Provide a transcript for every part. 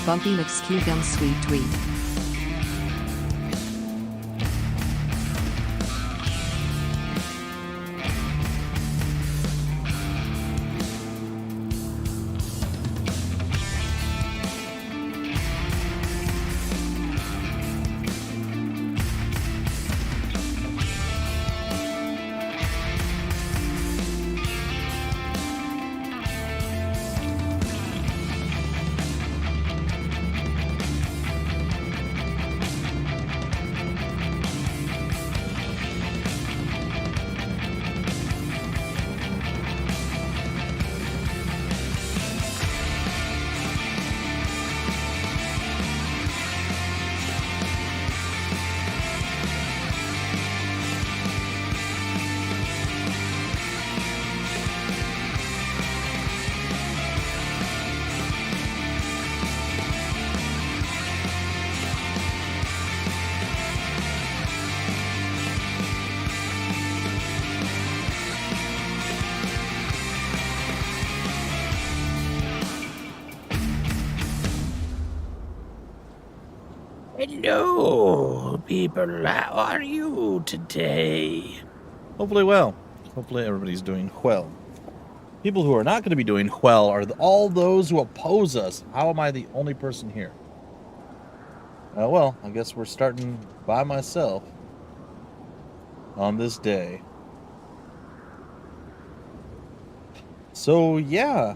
Bumpy McSkew Sweet Tweet. Hello, people. How are you today? Hopefully well. Hopefully everybody's doing well. People who are not going to be doing well are all those who oppose us. How am I the only person here? Well, I guess we're starting by myself on this day. So, yeah.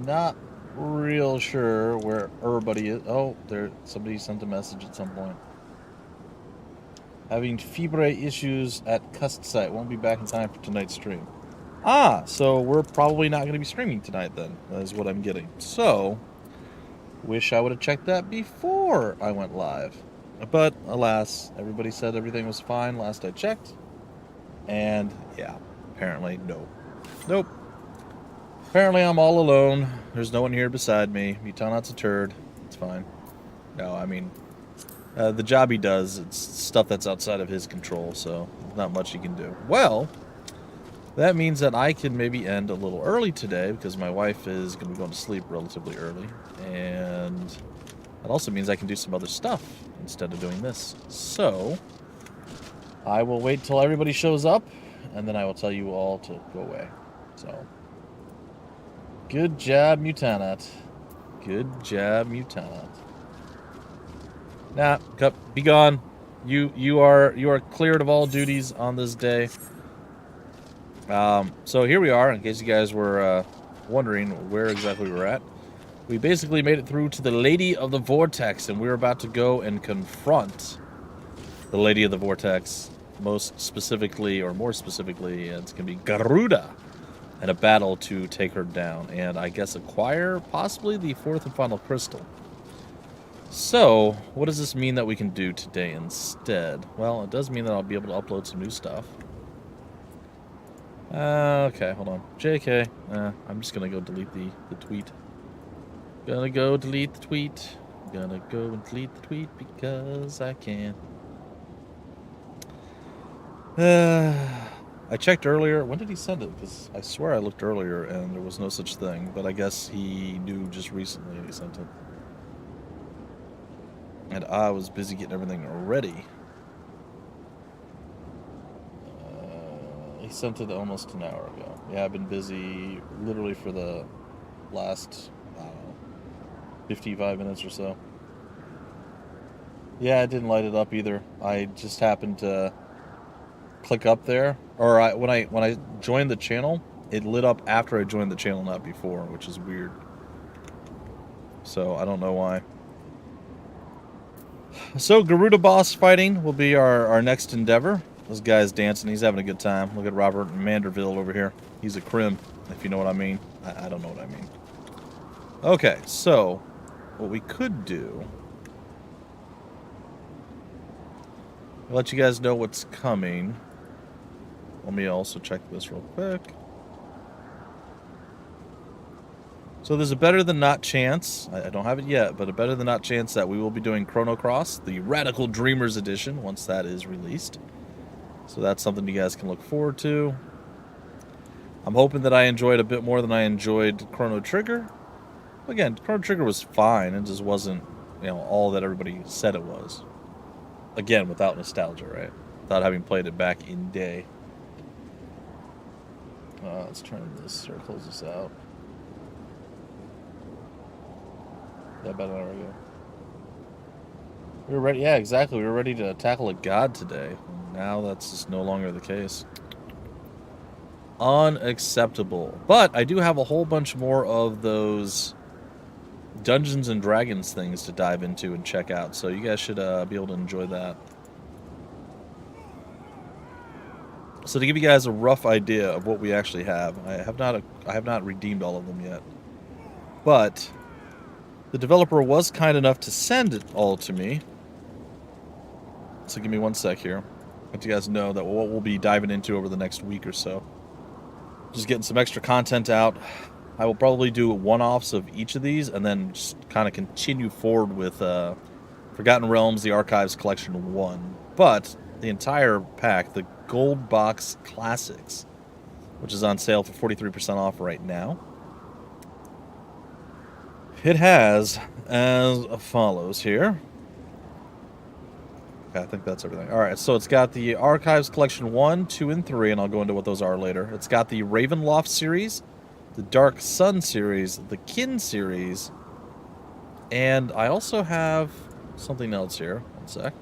Not real sure where everybody is. Oh, somebody sent a message at some point. Having Fibre issues at Cust site. Won't be back in time for tonight's stream. So we're probably not going to be streaming tonight then. That is what I'm getting. So, wish I would have checked that before I went live. But, alas, everybody said everything was fine last I checked. And, yeah, apparently, no. Nope. Apparently I'm all alone. There's no one here beside me. Mutanat's a turd. It's fine. No, I mean, the job he does, it's stuff that's outside of his control, so not much he can do. Well, that means that I can maybe end a little early today, because my wife is going to be going to sleep relatively early. And that also means I can do some other stuff instead of doing this. So, I will wait till everybody shows up, and then I will tell you all to go away. So, good job, Mutanat. Good job, Mutanat. Nah, be gone. You are cleared of all duties on this day. So here we are, in case you guys were wondering where exactly we're at. We basically made it through to the Lady of the Vortex, and we're about to go and confront the Lady of the Vortex. More specifically, it's going to be Garuda, and a battle to take her down, and I guess acquire possibly the fourth and final crystal. So, what does this mean that we can do today instead? Well, it does mean that I'll be able to upload some new stuff. Okay, hold on. JK. I'm just gonna go delete the tweet. Gonna go delete the tweet. Gonna go and delete the tweet because I can. I checked earlier. When did he send it? Because I swear I looked earlier and there was no such thing. But I guess he knew just recently he sent it. And I was busy getting everything ready. He sent it almost an hour ago. Yeah, I've been busy literally for the last, I don't know, 55 minutes or so. Yeah, it didn't light it up either. I just happened to click up there, or when I joined the channel, it lit up after I joined the channel, not before, which is weird. So I don't know why. So Garuda boss fighting will be our next endeavor. This guy's dancing. He's having a good time. Look at Robert Manderville over here. He's a crim, if you know what I mean. I don't know what I mean. Okay, so what we could do, I'll let you guys know what's coming. Let me also check this real quick. So there's a better than not chance, I don't have it yet, but a better than not chance that we will be doing Chrono Cross, the Radical Dreamers edition, once that is released. So that's something you guys can look forward to. I'm hoping that I enjoyed a bit more than I enjoyed Chrono Trigger. Again, Chrono Trigger was fine. It just wasn't, all that everybody said it was. Again, without nostalgia, right? Without having played it back in day. Let's turn this or close this out. Yeah, about an hour ago. We were ready. Yeah, exactly. We were ready to tackle a god today. Now that's just no longer the case. Unacceptable. But I do have a whole bunch more of those Dungeons and Dragons things to dive into and check out, so you guys should be able to enjoy that. So to give you guys a rough idea of what we actually have, I have not redeemed all of them yet, but the developer was kind enough to send it all to me. So give me one sec here. Let you guys know that what we'll be diving into over the next week or so. Just getting some extra content out. I will probably do one-offs of each of these and then just kind of continue forward with Forgotten Realms, the Archives Collection 1. But the entire pack, the Gold Box Classics, which is on sale for 43% off right now, it has as follows here. Okay, I think that's everything. All right, so it's got the Archives Collection 1, 2, and 3, and I'll go into what those are later. It's got the Ravenloft series, the Dark Sun series, the Kin series, and I also have something else here. One sec.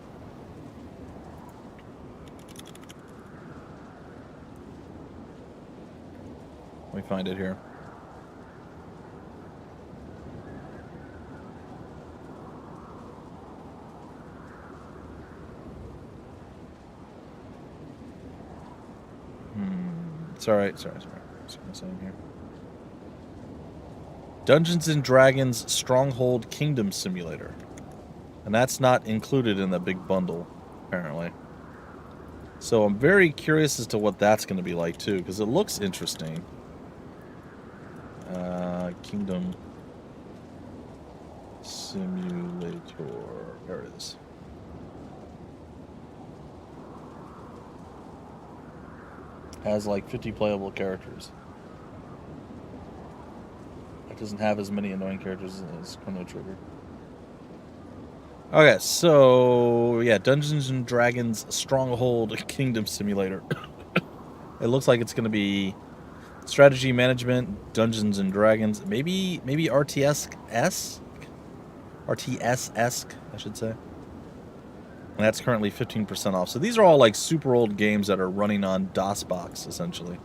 Let me find it here. Sorry. What's am I saying here? Dungeons and Dragons Stronghold Kingdom Simulator. And that's not included in the big bundle, apparently. So I'm very curious as to what that's going to be like, too, because it looks interesting. Kingdom Simulator. There it is. Has like 50 playable characters. It doesn't have as many annoying characters as Chrono Trigger. Okay, so yeah, Dungeons and Dragons Stronghold Kingdom Simulator. It looks like it's going to be strategy management, Dungeons and Dragons, maybe RTS-esque, I should say. And that's currently 15% off. So these are all like super old games that are running on DOSBox, essentially.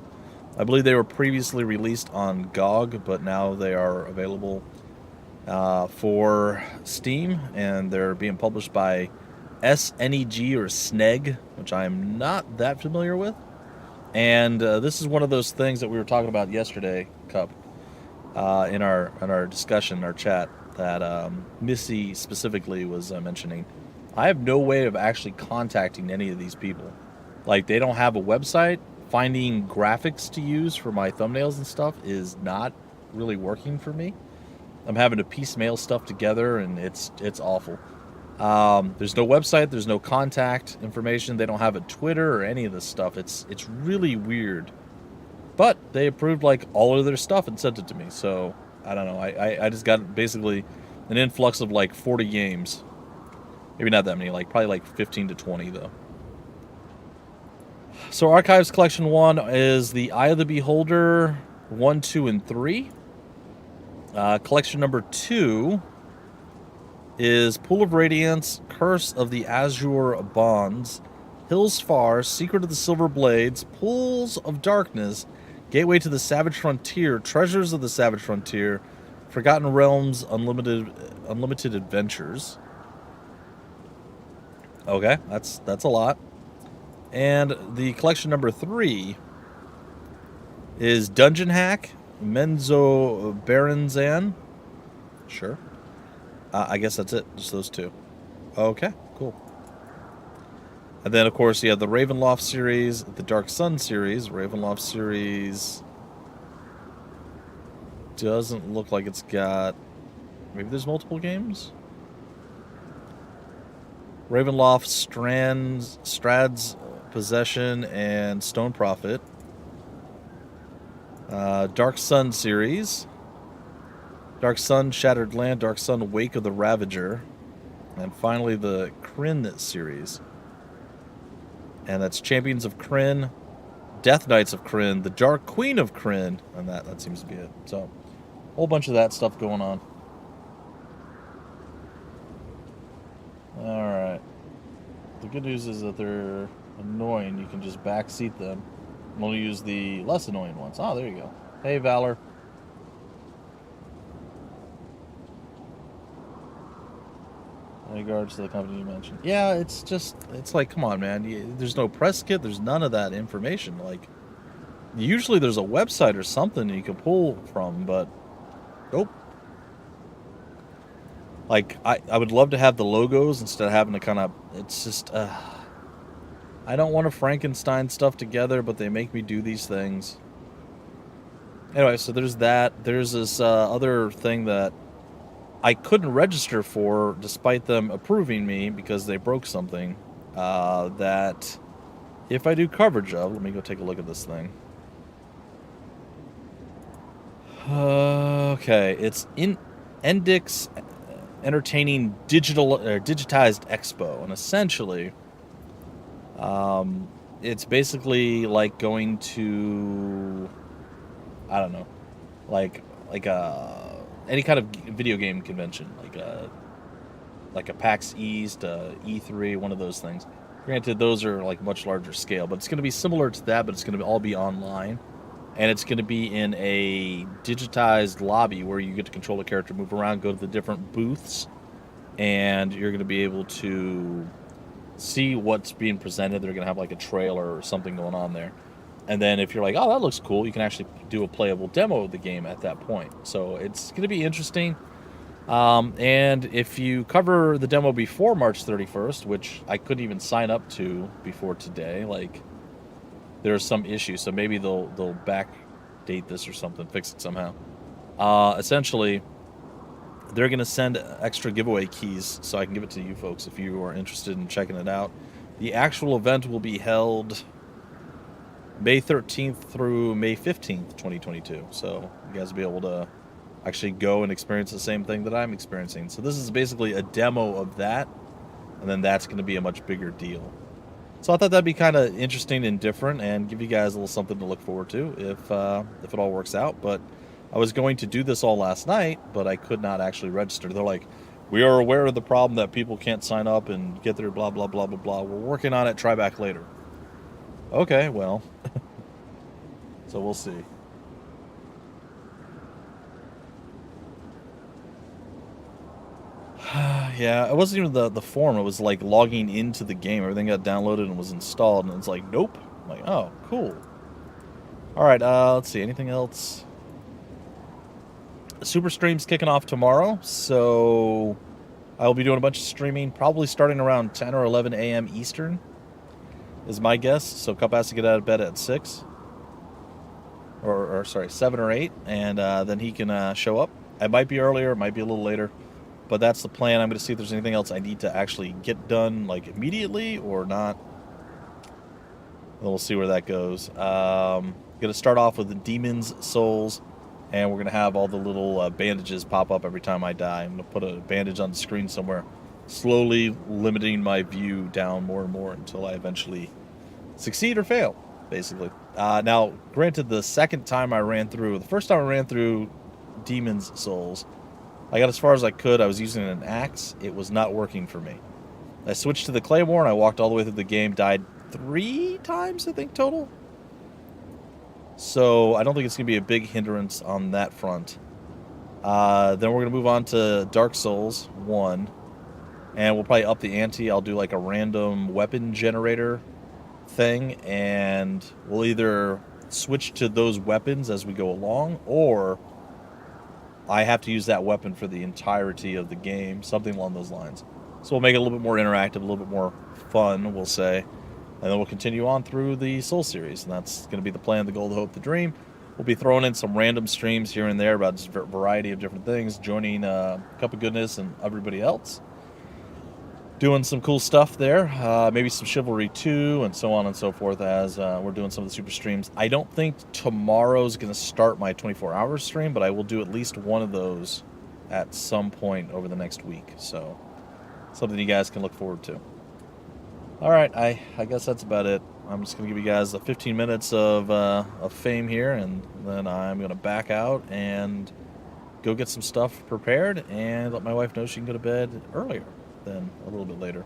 I believe they were previously released on GOG, but now they are available for Steam, and they're being published by SNEG or SNEG, which I am not that familiar with. And this is one of those things that we were talking about yesterday, Cup, in our discussion, our chat, that Missy specifically was mentioning. I have no way of actually contacting any of these people. Like, they don't have a website. Finding graphics to use for my thumbnails and stuff is not really working for me. I'm having to piecemeal stuff together, and it's awful. There's no website. There's no contact information. They don't have a Twitter or any of this stuff. It's really weird. But they approved like all of their stuff and sent it to me. So I don't know. I just got basically an influx of like 40 games. Maybe not that many. Like probably like 15 to 20 though. So Archives Collection 1 is the Eye of the Beholder 1, 2, and 3. Collection number 2 is Pool of Radiance, Curse of the Azure Bonds, Hills Far, Secret of the Silver Blades, Pools of Darkness, Gateway to the Savage Frontier, Treasures of the Savage Frontier, Forgotten Realms, Unlimited Adventures. Okay, that's a lot. And the collection number 3 is Dungeon Hack, Menzo Baranzan. Sure. I guess that's it. Just those two. Okay, cool. And then, of course, you have the Ravenloft series, the Dark Sun series. Ravenloft series doesn't look like it's got... Maybe there's multiple games? Ravenloft, Strads, Possession, and Stone Prophet. Dark Sun series. Dark Sun, Shattered Land, Dark Sun, Wake of the Ravager, and finally the Kryn series. And that's Champions of Kryn, Death Knights of Kryn, the Dark Queen of Kryn, and that seems to be it. So, a whole bunch of that stuff going on. Alright. The good news is that they're annoying. You can just backseat them. I'm only use the less annoying ones. Oh, there you go. Hey, Valor. In regards to the company you mentioned. Yeah, it's like, come on, man. There's no press kit. There's none of that information. Like, usually there's a website or something you can pull from, but nope. Like, I would love to have the logos instead of having to kind of, it's just, I don't want to Frankenstein stuff together, but they make me do these things. Anyway, so there's that. There's this other thing that I couldn't register for despite them approving me because they broke something that if I do coverage of, let me go take a look at this thing. Okay, it's in Endix Entertaining Digitized Expo, and essentially it's basically like going to, I don't know, like any kind of video game convention, like a PAX East, E3, one of those things. Granted, those are like much larger scale, but it's going to be similar to that, but it's going to all be online. And it's going to be in a digitized lobby where you get to control a character, move around, go to the different booths, and you're going to be able to see what's being presented. They're going to have like a trailer or something going on there. And then if you're like, oh, that looks cool, you can actually do a playable demo of the game at that point. So it's going to be interesting. And if you cover the demo before March 31st, which I couldn't even sign up to before today, like, there's some issue, so maybe they'll backdate this or something, fix it somehow. Essentially, they're going to send extra giveaway keys so I can give it to you folks if you are interested in checking it out. The actual event will be held May 13th through May 15th, 2022. So you guys will be able to actually go and experience the same thing that I'm experiencing. So this is basically a demo of that, and then that's going to be a much bigger deal. So I thought that'd be kind of interesting and different and give you guys a little something to look forward to if it all works out. But I was going to do this all last night, but I could not actually register. They're like, we are aware of the problem that people can't sign up and get their blah, blah, blah, blah, blah. We're working on it. Try back later. Okay, well, so we'll see. Yeah, it wasn't even the form. It was like logging into the game. Everything got downloaded and was installed, and it's like, nope. I'm like, oh, cool. All right, let's see. Anything else? Super Stream's kicking off tomorrow, so I'll be doing a bunch of streaming, probably starting around 10 or 11 a.m. Eastern, is my guess. So Cup has to get out of bed at 6. Or sorry, 7 or 8, and then he can show up. It might be earlier, it might be a little later. But that's the plan. I'm going to see if there's anything else I need to actually get done, like, immediately or not. And we'll see where that goes. Going to start off with the Demon's Souls, and we're going to have all the little bandages pop up every time I die. I'm going to put a bandage on the screen somewhere, slowly limiting my view down more and more until I eventually succeed or fail, basically. Now, granted, the first time I ran through Demon's Souls, I got as far as I could. I was using an axe. It was not working for me. I switched to the Claymore, and I walked all the way through the game. Died 3 times, I think, total. So I don't think it's going to be a big hindrance on that front. Then we're going to move on to Dark Souls 1. And we'll probably up the ante. I'll do like a random weapon generator thing. And we'll either switch to those weapons as we go along, or I have to use that weapon for the entirety of the game, something along those lines. So we'll make it a little bit more interactive, a little bit more fun, we'll say. And then we'll continue on through the Soul series. And that's going to be the plan, the goal, the hope, the dream. We'll be throwing in some random streams here and there about just a variety of different things, joining Cup of Goodness and everybody else. Doing some cool stuff there, maybe some Chivalry 2 and so on and so forth as we're doing some of the super streams. I don't think tomorrow's going to start my 24-hour stream, but I will do at least one of those at some point over the next week. So something you guys can look forward to. All right, I guess that's about it. I'm just going to give you guys 15 minutes of fame here, and then I'm going to back out and go get some stuff prepared and let my wife know she can go to bed earlier than a little bit later.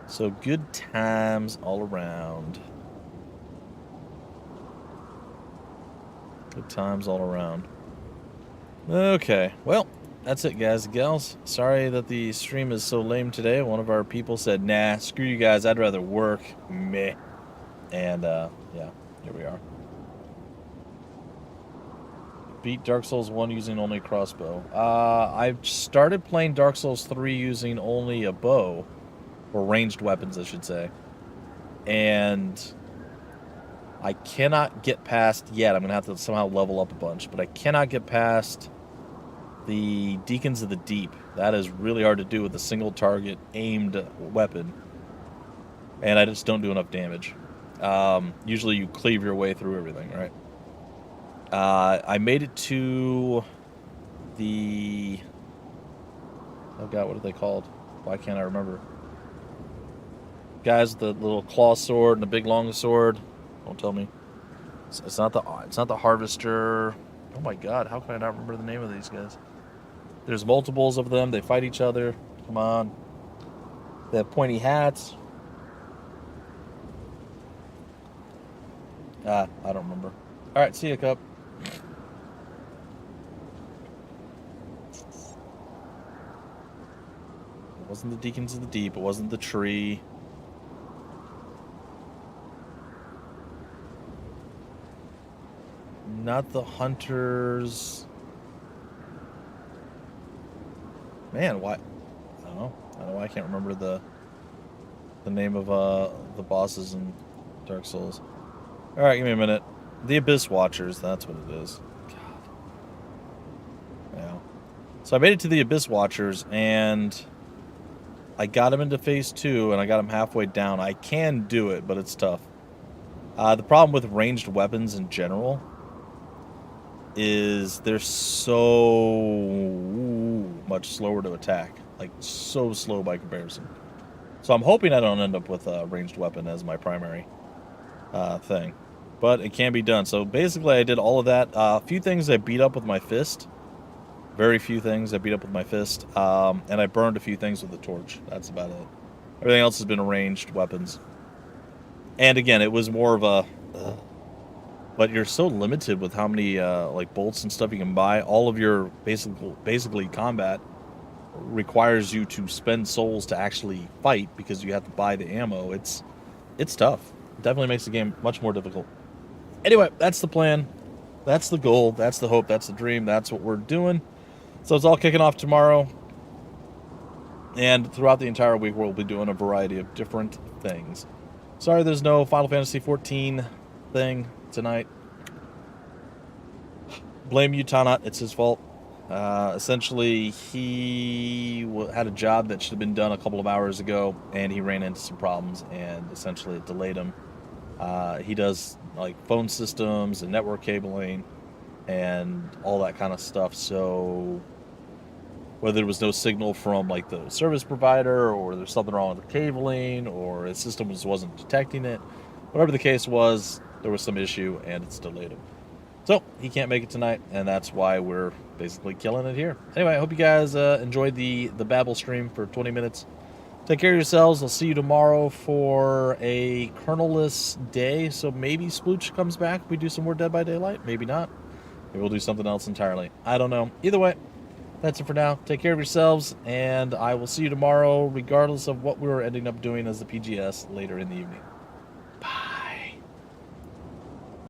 So good times all around. Good times all around. Okay, well, that's it, guys and gals. Sorry that the stream is so lame today. One of our people said, nah, screw you guys, I'd rather work. Meh. And, yeah, here we are. Beat Dark Souls 1 using only a crossbow. I've started playing Dark Souls 3 using only a bow. Or ranged weapons, I should say. And I cannot get past yet. I'm going to have to somehow level up a bunch. But I cannot get past the Deacons of the Deep. That is really hard to do with a single target aimed weapon. And I just don't do enough damage. Usually you cleave your way through everything, right? I made it to the... Oh god, what are they called? Why can't I remember? Guys with the little claw sword and the big long sword. Don't tell me. It's not the harvester. Oh my god, how can I not remember the name of these guys? There's multiples of them. They fight each other. Come on. They have pointy hats. I don't remember. Alright, see ya, Cup. It wasn't the Deacons of the Deep. It wasn't the tree. Not the hunters. Man, why? I don't know. I don't know why I can't remember the name of the bosses in Dark Souls. All right, give me a minute. The Abyss Watchers. That's what it is. God. Yeah. So I made it to the Abyss Watchers, and I got him into phase 2, and I got him halfway down. I can do it, but it's tough. The problem with ranged weapons in general is they're so much slower to attack. Like, so slow by comparison. So I'm hoping I don't end up with a ranged weapon as my primary thing. But it can be done. So basically I did all of that. A few things I beat up with my fist. Very few things I beat up with my fist. And I burned a few things with a torch. That's about it. Everything else has been ranged weapons. And again, it was more of a... But you're so limited with how many like bolts and stuff you can buy. All of your basically combat requires you to spend souls to actually fight because you have to buy the ammo. It's tough. It definitely makes the game much more difficult. Anyway, that's the plan. That's the goal. That's the hope. That's the dream. That's what we're doing. So it's all kicking off tomorrow. And throughout the entire week, we'll be doing a variety of different things. Sorry there's no Final Fantasy XIV thing tonight. Blame Utanat. It's his fault. Essentially, he had a job that should have been done a couple of hours ago, and he ran into some problems, and essentially it delayed him. He does like phone systems and network cabling and all that kind of stuff. So whether there was no signal from like the service provider, or there's something wrong with the cabling, or his system wasn't detecting it, whatever the case was, there was some issue and it's delayed him. So he can't make it tonight, and that's why we're basically killing it here. Anyway, I hope you guys enjoyed the Babel stream for 20 minutes. Take care of yourselves. I'll see you tomorrow for a kernel-less day. So maybe Splooch comes back. We do some more Dead by Daylight. Maybe not. Maybe we'll do something else entirely. I don't know. Either way, that's it for now. Take care of yourselves, and I will see you tomorrow, regardless of what we were ending up doing as the PGS later in the evening.